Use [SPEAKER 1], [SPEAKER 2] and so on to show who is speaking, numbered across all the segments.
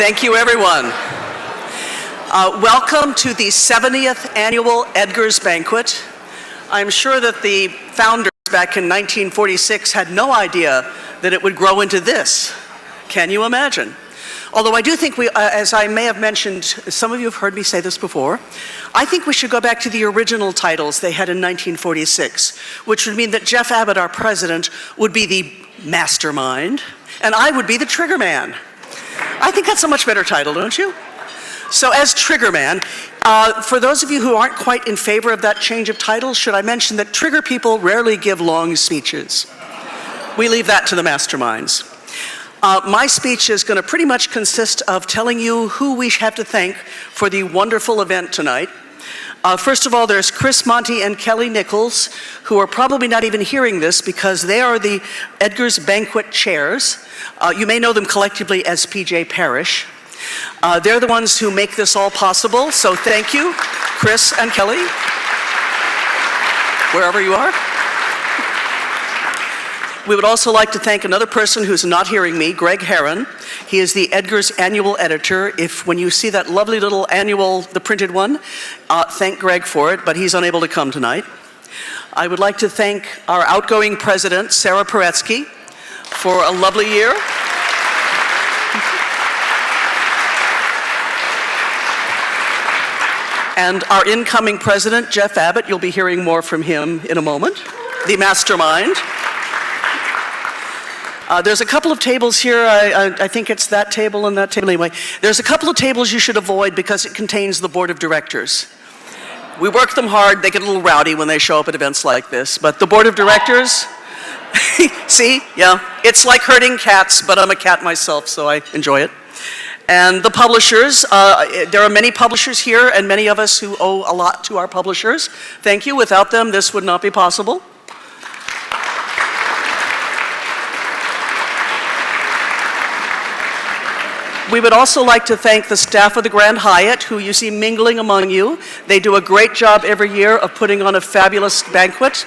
[SPEAKER 1] Thank you, everyone. Welcome to the 70th Annual Edgar's Banquet. I'm sure that the founders back in 1946 had no idea that it would grow into this. Can you imagine? Although I do think we, as I may have mentioned, some of you have heard me say this before, I think we should go back to the original titles they had in 1946, which would mean that Jeff Abbott, our president, would be the mastermind, and I would be the trigger man. I think that's a much better title, don't you? So as trigger man, for those of you who aren't quite in favor of that change of title, should I mention that trigger people rarely give long speeches. We leave that to the masterminds. My speech is going to pretty much consist of telling you who we have to thank for the wonderful event tonight. First of all, there's Chris Monty and Kelly Nichols, who are probably not even hearing this because they are the Edgar's Banquet chairs. You may know them collectively as PJ Parish. They're the ones who make this all possible, so thank you, Chris and Kelly, wherever you are. We would also like to thank another person who's not hearing me, Greg Herron. He is the Edgar's annual editor. When you see that lovely little annual, the printed one, thank Greg for it, but he's unable to come tonight. I would like to thank our outgoing president, Sarah Paretsky, for a lovely year. And our incoming president, Jeff Abbott, you'll be hearing more from him in a moment, the mastermind. There's a couple of tables here, I think it's that table and that table anyway. There's a couple of tables you should avoid because it contains the board of directors. We work them hard, they get a little rowdy when they show up at events like this, but the board of directors, see, yeah, it's like herding cats, but I'm a cat myself, so I enjoy it. And the publishers, there are many publishers here and many of us who owe a lot to our publishers. Thank you, without them this would not be possible. We would also like to thank the staff of the Grand Hyatt, who you see mingling among you. They do a great job every year of putting on a fabulous banquet.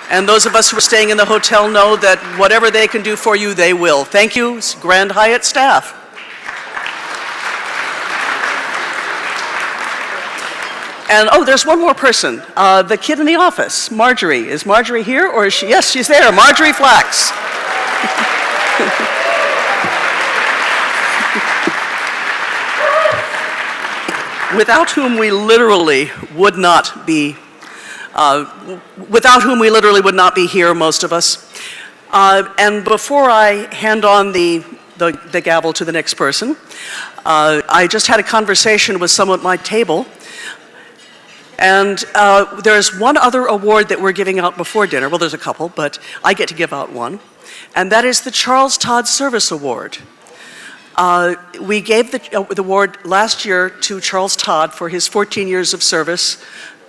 [SPEAKER 1] And those of us who are staying in the hotel know that whatever they can do for you, they will. Thank you, Grand Hyatt staff. And oh, there's one more person, the kid in the office, Marjorie. Is Marjorie here, or is she? Yes, she's there, Marjorie Flax. Without whom we literally would not be here, most of us. And before I hand on the gavel to the next person, I just had a conversation with someone at my table, and there's one other award that we're giving out before dinner. Well, there's a couple, but I get to give out one, and that is the Charles Todd Service Award. We gave the award last year to Charles Todd for his 14 years of service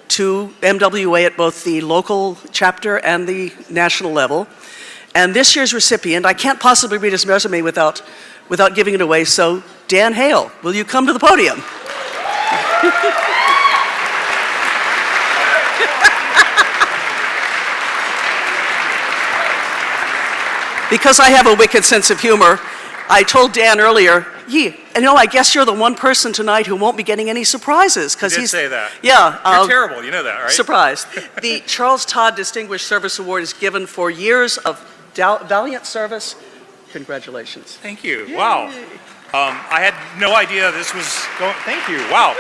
[SPEAKER 1] to MWA at both the local chapter and the national level. And this year's recipient, I can't possibly read his resume without giving it away, so Dan Hale, will you come to the podium? Because I have a wicked sense of humor, I told Dan earlier, I guess you're the one person tonight who won't be getting any surprises.
[SPEAKER 2] You did say that.
[SPEAKER 1] Yeah.
[SPEAKER 2] You're terrible, you know that, right?
[SPEAKER 1] Surprise. The Charles Todd Distinguished Service Award is given for years of valiant service. Congratulations.
[SPEAKER 2] Thank you. Yay. Wow. I had no idea this was going. Thank you. Wow.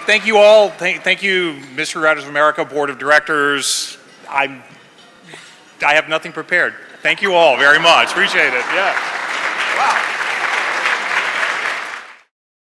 [SPEAKER 2] Thank you all. Thank you, Mr. Writers of America, Board of Directors. I have nothing prepared. Thank you all very much. Appreciate it. Yeah. Wow.